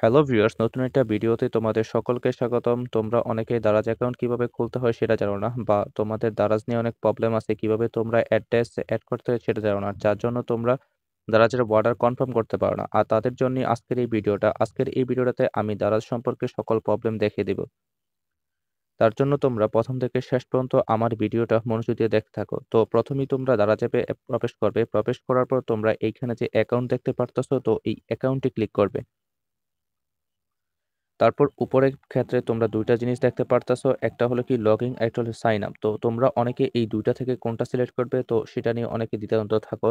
Hello viewers, নতুন একটা ভিডিওতে তোমাদের সকলকে স্বাগতম। তোমরা অনেকেই দারাজ অ্যাকাউন্ট কিভাবে খুলতে হয় সেটা জানো না, বা তোমাদের দারাজ নিয়ে অনেক প্রবলেম আছে, কিভাবে তোমরা অ্যাড্রেস অ্যাড করতে হয় সেটা জানো না, যার জন্য তোমরা দারাজের অর্ডার কনফার্ম করতে পারো না। আর তাদের জন্য আজকের এই ভিডিওটাতে আমি দারাজ সম্পর্কে সকল প্রবলেম দেখিয়ে দিব। তার জন্য তোমরা প্রথম থেকে শেষ পর্যন্ত আমার ভিডিওটা মনোযোগ দিয়ে দেখতে থাকো। তো প্রথমেই তোমরা দারাজ অ্যাপে প্রবেশ করবে। প্রবেশ করার পর তোমরা এইখানে যে অ্যাকাউন্ট দেখতে পারতেছো, তো এই অ্যাকাউন্টে ক্লিক করবে। তারপর উপরের ক্ষেত্রে তোমরা দুইটা জিনিস দেখতে পারতাছো, একটা হলো কি লগ ইন, একটা হলো সাইন আপ। তো তোমরা অনেকে এই দুইটা থেকে কোনটা সিলেক্ট করবে, তো সেটা নিয়ে অনেকে দ্বিধাদ্বন্দ্ব থাকো।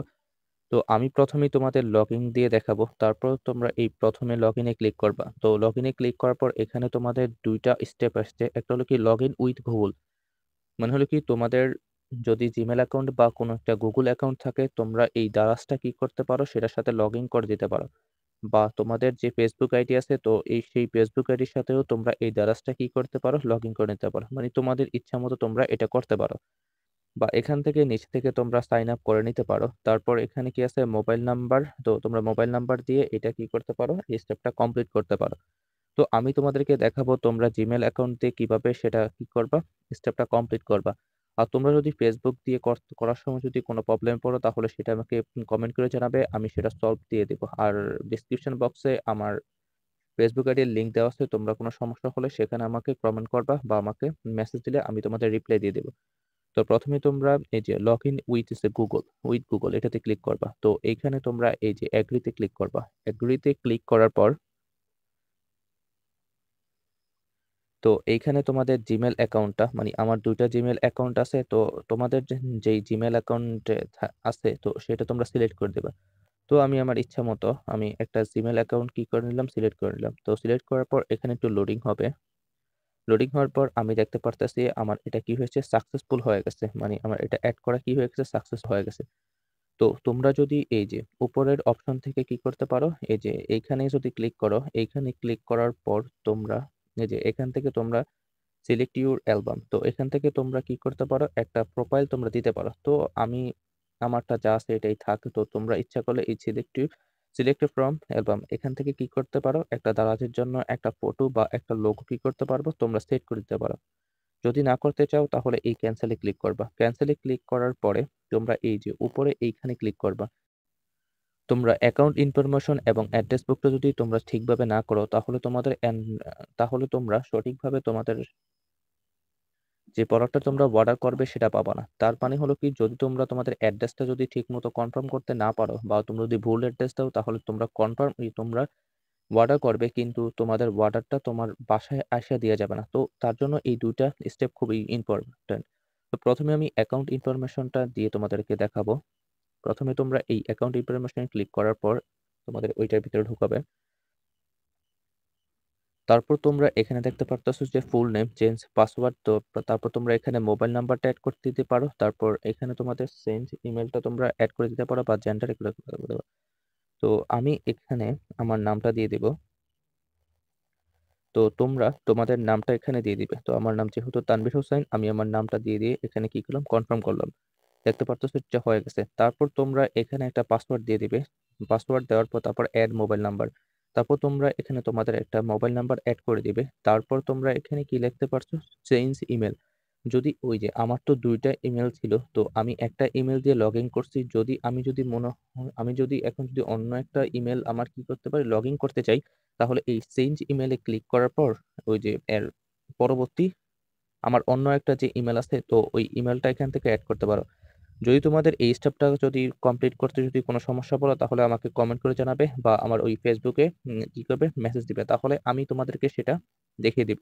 তো আমি প্রথমেই তোমাদের লগ ইন দিয়ে দেখাবো। তারপর তোমরা এই প্রথমে লগ ইনে ক্লিক করবা। তো লগ ইনে ক্লিক করার পর এখানে তোমাদের দুইটা স্টেপ আসছে। একটা হলো কি লগ ইন উইথ গুগল, মানে হলো কি তোমাদের যদি জিমেল অ্যাকাউন্ট বা কোনো একটা গুগল অ্যাকাউন্ট থাকে, তোমরা এই দারাজটা কি করতে পারো, সেটার সাথে লগ ইন করে দিতে পারো। বা তোমাদের যে ফেসবুক আইডি আছে, তো সেই ফেসবুক আইডির সাথেও তোমরা এই দ্বারাজটা কি করতে পারো, লগ ইন করে নিতে পারো। মানে তোমাদের ইচ্ছা মতো তোমরা এটা করতে পারো। বা এখান থেকে নিচ থেকে তোমরা সাইন আপ করে নিতে পারো। তারপর এখানে কি আছে, মোবাইল নাম্বার। তো তোমরা মোবাইল নাম্বার দিয়ে এটা কি করতে পারো, এই স্টেপটা কমপ্লিট করতে পারো। তো আমি তোমাদেরকে দেখাবো তোমরা জিমেল অ্যাকাউন্ট দিয়ে কিভাবে সেটা কি করবা, স্টেপটা কমপ্লিট করবা। আর তোমরা যদি ফেসবুক দিয়ে করার সময় যদি কোনো প্রবলেম পড়ো, তাহলে সেটা আমাকে কমেন্ট করে জানাবে, আমি সেটা সলভ দিয়ে দেবো। আর ডিসক্রিপশন বক্সে আমার ফেসবুক আইডির লিঙ্ক দেওয়া আছে, তোমরা কোনো সমস্যা হলে সেখানে আমাকে কমেন্ট করবা বা আমাকে মেসেজ দিলে আমি তোমাদের রিপ্লাই দিয়ে দেবো। তো প্রথমে তোমরা এই যে লগ ইন উইথ গুগল এটাতে ক্লিক করবা। তো এইখানে তোমরা এই যে অ্যাগ্রিতে ক্লিক করবা। অ্যাগ্রিতে ক্লিক করার পর তো এইখানে তোমাদের জিমেল অ্যাকাউন্টটা, মানে আমার দুইটা জিমেল অ্যাকাউন্ট আছে, তো তোমাদের যেই জিমেল অ্যাকাউন্ট আছে, তো সেটা তোমরা সিলেক্ট করে দেবা। তো আমি আমার ইচ্ছা মতো আমি একটা জিমেল অ্যাকাউন্ট কি করে নিলাম, সিলেক্ট করে নিলাম। তো সিলেক্ট করার পর এখানে একটু লোডিং হবে। লোডিং হওয়ার পর আমি দেখতে পারতেছি আমার এটা কি হয়েছে, সাকসেসফুল হয়ে গেছে, মানে আমার এটা অ্যাড করা কি হয়ে গেছে, সাকসেস হয়ে গেছে। তো তোমরা যদি এই যে উপরের অপশন থেকে কি করতে পারো, এই যে এইখানে যদি ক্লিক করো, এইখানে ক্লিক করার পর তোমরা এই যে এখান থেকে তোমরা সিলেক্ট ইউর অ্যালবাম, তো এখান থেকে তোমরা কি করতে পারো, একটা প্রোফাইল তোমরা দিতে পারো। তো আমি আমারটা যা আছে এটাই থাক। তো তোমরা ইচ্ছা করলে এই সিলেক্ট ফ্রম অ্যালবাম এখান থেকে কি করতে পারো, একটা দারাজের জন্য একটা ফটো বা একটা লোগো কি করতে পারবো, তোমরা সেট করে দিতে পারো। যদি না করতে চাও তাহলে এই ক্যান্সেলে ক্লিক করবা। ক্যান্সেলে ক্লিক করার পরে তোমরা এই যে উপরে এইখানে ক্লিক করবা। তোমরা অ্যাকাউন্ট ইনফরমেশন এবং অ্যাড্রেস বুকটা যদি তোমরা ঠিকভাবে না করো, তাহলে তোমরা সঠিকভাবে তোমাদের যে প্রোডাক্টটা তোমরা অর্ডার করবে সেটা পাবা না। তার মানে হলো কি, যদি তোমরা তোমাদের অ্যাড্রেসটা যদি ঠিক মতো কনফার্ম করতে না পারো, বা তোমরা যদি ভুল অ্যাড্রেস দাও, তাহলে তোমরা অর্ডার করবে, কিন্তু তোমাদের অর্ডারটা তোমার বাসায় আসা দেওয়া যাবে না। তো তার জন্য এই দুইটা স্টেপ খুবই ইম্পর্টেন্ট। তো প্রথমে আমি অ্যাকাউন্ট ইনফরমেশনটা দিয়ে তোমাদেরকে দেখাবো। প্রথমে তোমরা এই অ্যাকাউন্ট ইনফরমেশন ক্লিক করার পর তোমাদের ওইটার ভিতরে ঢুকাবে। তারপর তোমরা এখানে দেখতে পারতেছো যে ফুল নেম, চেঞ্জ পাসওয়ার্ড। তো তারপর তোমরা এখানে মোবাইল নাম্বারটা অ্যাড করতে দিতে পারো। তারপর এখানে তোমাদের সেন্ড ইমেলটা তোমরা অ্যাড করে দিতে পারো, বা জেন্ডার এগুলো করে দিতে পারো। তো আমি এখানে আমার নামটা দিয়ে দিব। তো তোমরা তোমাদের নামটা এখানে দিয়ে দিবে। তো আমার নাম যেহেতু তানভীর হোসেন, আমি আমার নামটা দিয়ে এখানে কি করলাম, কনফার্ম করলাম। দেখতে পারতেছো এটা হয়ে গেছে। তারপর তোমরা এখানে একটা পাসওয়ার্ড দিয়ে দিবে। পাসওয়ার্ড দেওয়ার পর তারপর অ্যাড মোবাইল নাম্বার। তারপর তোমরা এখানে তোমাদের একটা মোবাইল নাম্বার অ্যাড করে দিবে। তারপর তোমরা এখানে কি লিখতে পারছো, চেঞ্জ ইমেল। যদি ওই যে আমার তো দুইটা ইমেল ছিল, তো আমি একটা ইমেল দিয়ে লগ ইন করছি। আমি যদি এখন যদি অন্য একটা ইমেল আমার কি করতে পারি, লগ ইন করতে চাই, তাহলে এই চেঞ্জ ইমেলে ক্লিক করার পর ওই যে এর পরবর্তী আমার অন্য একটা যে ইমেল আছে, তো ওই ইমেলটা এখান থেকে অ্যাড করতে পারো। যদি তোমাদের এই স্টেপটা যদি কমপ্লিট করতে যদি কোনো সমস্যা পড়ো, তাহলে আমাকে কমেন্ট করে জানাবে, বা আমার ওই ফেসবুকে কি করবে, মেসেজ দিবে, তাহলে আমি তোমাদেরকে সেটা দেখিয়ে দিব।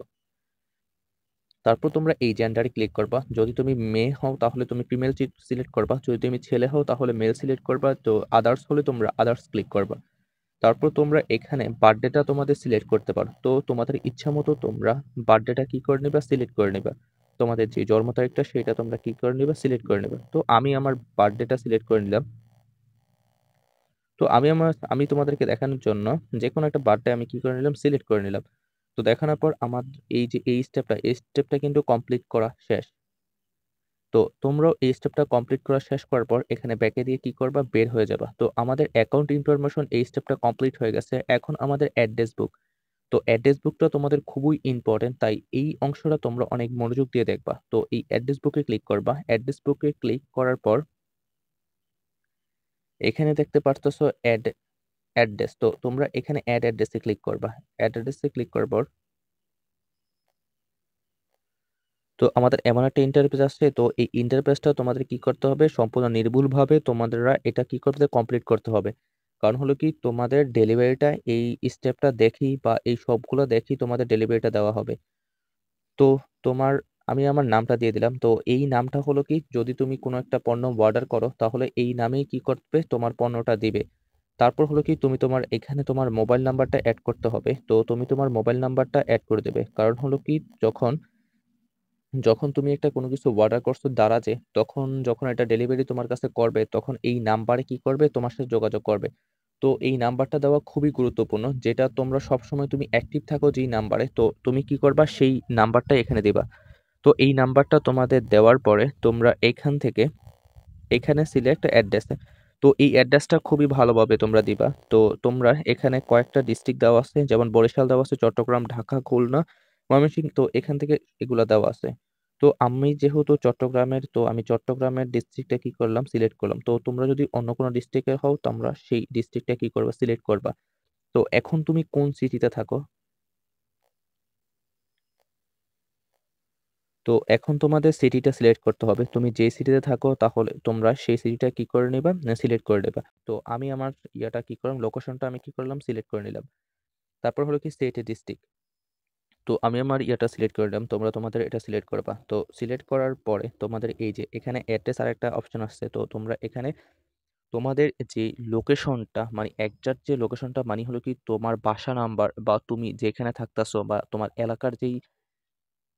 তারপর তোমরা এই জেন্ডারে ক্লিক করবা। যদি তুমি মেয়ে হও তাহলে তুমি ফিমেল সিলেক্ট করবা, যদি তুমি ছেলে হও তাহলে মেল সিলেক্ট করবা। তো আদার্স হলে তোমরা আদার্স ক্লিক করবা। তারপর তোমরা এখানে বার্থডেটা তোমাদের সিলেক্ট করতে পারো। তো তোমাদের ইচ্ছা মতো তোমরা বার্থডেটা কি করে নিবা, সিলেক্ট করে নিবা। তোমাদের যে জন্ম তারিখটা সেটা তোমরা কি করে নিবা, সিলেক্ট করে নিবা। তো আমি আমার বার্থডেটা সিলেক্ট করে নিলাম। তো আমি তোমাদেরকে দেখানোর জন্য যে কোনো একটা বার্থডে আমি কি করে নিলাম, সিলেক্ট করে নিলাম। তো দেখানোর পর আমার এই স্টেপটা কিন্তু কমপ্লিট করা শেষ। তো তোমরাও এই স্টেপটা কমপ্লিট করা শেষ করার পর এখানে ব্যাকে দিয়ে কি করবা, বের হয়ে যাবা। তো আমাদের অ্যাকাউন্ট ইনফরমেশন এই স্টেপটা কমপ্লিট হয়ে গেছে। এখন আমাদের অ্যাড্রেস বুক, তো অ্যাড্রেস বুকটা তোমাদের খুবই ইম্পর্টেন্ট, তাই এই অংশটা তোমরা অনেক মনোযোগ দিয়ে দেখবা। তো এই অ্যাড্রেস বুকে ক্লিক করবা। অ্যাড্রেস বুকে ক্লিক করার পর এখানে দেখতে পারতেছো অ্যাড অ্যাড্রেস। তো তোমরা এখানে অ্যাড অ্যাড্রেসে ক্লিক করবা। অ্যাড অ্যাড্রেসে ক্লিক করার পর তো আমাদের এমন একটা ইন্টারফেস আসছে। তো এই ইন্টারফেসটা তোমাদের কি করতে হবে, সম্পূর্ণ নির্ভুলভাবে তোমাদের এটা কি করতে কমপ্লিট করতে হবে। কারণ হলো কি, তোমাদের ডেলিভারিটা এই স্টেপটা দেখি বা এই সবগুলো দেখি তোমাদের ডেলিভারিটা দেওয়া হবে। তো তোমার আমি আমার নামটা দিয়ে দিলাম। তো এই নামটা হলো কি, যদি তুমি কোনো একটা পণ্য অর্ডার করো তাহলে এই নামেই কি করবে, তোমার পণ্যটা দিবে। তারপর হলো কি, তুমি তোমার এখানে তোমার মোবাইল নাম্বারটা অ্যাড করতে হবে। তো তুমি তোমার মোবাইল নাম্বারটা অ্যাড করে দেবে। কারণ হলো কি, যখন যখন তুমি একটা কোনো কিছু অর্ডার করছো দারাজে, তখন যখন এটা ডেলিভারি তোমার কাছে করবে তখন এই নাম্বারে কি করবে, তোমার সাথে যোগাযোগ করবে। তো এই নাম্বারটা দেওয়া খুবই গুরুত্বপূর্ণ, যেটা তোমরা সবসময় তুমি অ্যাক্টিভ থাকো যেই নাম্বারে, তো তুমি কি করবা, সেই নাম্বারটা এখানে দিবা। তো এই নাম্বারটা তোমাদের দেওয়ার পরে তোমরা এখান থেকে এখানে সিলেক্ট অ্যাড্রেস। তো এই অ্যাড্রেসটা খুবই ভালোভাবে তোমরা দিবা। তো তোমরা এখানে কয়েকটা ডিস্ট্রিক্ট দেওয়া আছে, যেমন বরিশাল দেওয়া আছে, চট্টগ্রাম, ঢাকা, খুলনা, ময়মনসিংহ। তো এখান থেকে এগুলা দেওয়া আছে। তো আমি যেহেতু চট্টগ্রামের, তো আমি চট্টগ্রামের ডিস্ট্রিক্টটা কি করলাম, সিলেক্ট করলাম। তো তোমরা যদি অন্য কোনো ডিস্ট্রিক্টের হও, তোমরা সেই ডিস্ট্রিক্টটা কি করবা, সিলেক্ট করবা। তো এখন তুমি কোন সিটিতে থাকো, তো এখন তোমাদের সিটিটা সিলেক্ট করতে হবে। তুমি যে সিটিতে থাকো তাহলে তোমরা সেই সিটিটা কি করে নিবা, সিলেক্ট করে নেবা। তো আমি আমার ইয়াটা কি করলাম, লোকেশনটা আমি কি করলাম, সিলেক্ট করে নিলাম। তারপর হলো কি স্টেট ডিস্ট্রিক্ট। তো আমি আমার ইয়াটা সিলেক্ট করে নিলাম, তোমরা তোমাদের এটা সিলেক্ট করবা। তো সিলেক্ট করার পরে তোমাদের এই যে এখানে অ্যাড্রেস আর একটা অপশন আসছে। তো তোমরা এখানে তোমাদের যে লোকেশনটা, মানে একজাক্ট যে লোকেশনটা, মানে হলো কি তোমার বাসা নাম্বার বা তুমি যেখানে থাকতাছো বা তোমার এলাকার যেই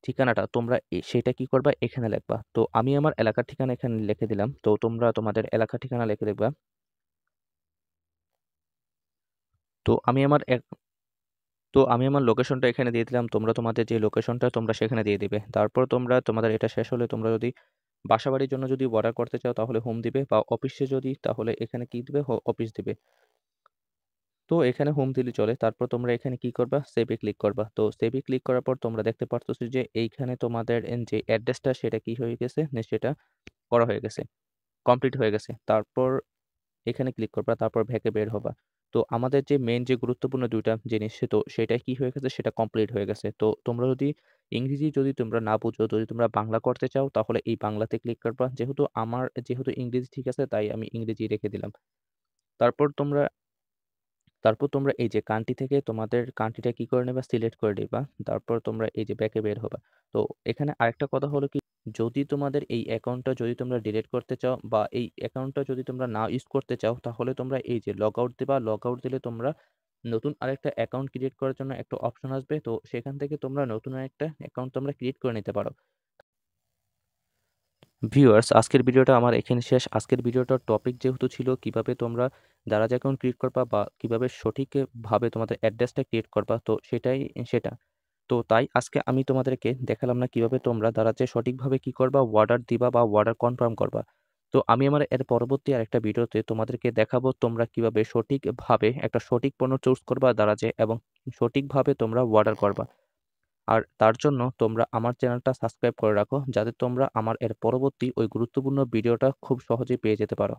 ঠিকানাটা, তোমরা সেটা কি করবা, এখানে লিখবা। তো আমি আমার এলাকার ঠিকানা এখানে লিখে দিলাম। তো তোমরা তোমাদের এলাকার ঠিকানা লিখে দেবা। তো আমি আমার তো আমি আমার লোকেশনটা এখানে দিয়ে দিলাম। তোমরা তোমাদের যে লোকেশনটা তোমরা সেখানে দিয়ে দিবে। তারপর তোমরা তোমাদের এটা শেষ হলে তোমরা যদি বাসাবাড়ির জন্য যদি অর্ডার করতে চাও তাহলে হোম দিবে, বা অফিসে যদি তাহলে এখানে কি দিবে, অফিস দিবে। তো এখানে হোম দিলে চলে। তারপর তোমরা এখানে কি করবা, সেভে ক্লিক করবা। তো সেভে ক্লিক করার পর তোমরা দেখতে পারতেছো যে এইখানে তোমাদের যে অ্যাড্রেসটা সেটা কি হয়ে গেছে, সেটা করা হয়ে গেছে, কমপ্লিট হয়ে গেছে। তারপর এখানে ক্লিক করবা, তারপর ভ্যাকে বের হবা। তো আমাদের যে মেন যে গুরুত্বপূর্ণ দুইটা জিনিস, তো সেটা কি হয়ে গেছে, সেটা কমপ্লিট হয়ে গেছে। তো তোমরা যদি ইংরেজি যদি তোমরা না বুঝো, যদি তোমরা বাংলা করতে চাও তাহলে এই বাংলাতে ক্লিক করবা। যেহেতু ইংরেজি ঠিক আছে তাই আমি ইংরেজি রেখে দিলাম। তারপর তোমরা তারপর তোমরা এই যে কান্ট্রি থেকে তোমাদের কান্ট্রিটা কি করে নেবা, সিলেক্ট করে নিবা। তারপর তোমরা এই যে ব্যাকে বের হবা। তো এখানে আরেকটা কথা হলো কি, যদি তোমাদের এই অ্যাকাউন্টটা যদি তোমরা ডিলিট করতে চাও বা এই অ্যাকাউন্টটা যদি তোমরা না ইউজ করতে চাও, তাহলে তোমরা এই যে লগ আউট দিবা। লগ আউট দিলে তোমরা নতুন আরেকটা অ্যাকাউন্ট ক্রিয়েট করার জন্য একটা অপশন আসবে। তো সেখান থেকে তোমরা নতুন একটা অ্যাকাউন্ট তোমরা ক্রিয়েট করে নিতে পারো। ভিউয়ার্স, আজকের ভিডিওটা আমার এখানে শেষ। আজকের ভিডিওটার টপিক যেহেতু ছিল কিভাবে তোমরা দারাজ অ্যাকাউন্ট ক্রিয়েট করবা বা কিভাবে সঠিকভাবে তোমাদের অ্যাড্রেসটা ক্রিয়েট করবা, তো সেটা তো তাই আজকে আমি তোমাদেরকে দেখালাম না কিভাবে তোমরা দারাজে সঠিকভাবে কি করবা, অর্ডার দিবা বা অর্ডার কনফার্ম করবা। তো আমি আমার এর পরবর্তী আরেকটা ভিডিওতে তোমাদেরকে দেখাবো তোমরা কিভাবে সঠিকভাবে একটা সঠিক পণ্য চুজ করবা দারাজে এবং সঠিকভাবে তোমরা অর্ডার করবা। আর তার জন্য তোমরা আমার চ্যানেলটা সাবস্ক্রাইব করে রাখো, যাতে তোমরা আমার এর পরবর্তী ওই গুরুত্বপূর্ণ ভিডিওটা খুব সহজেই পেয়ে যেতে পারো।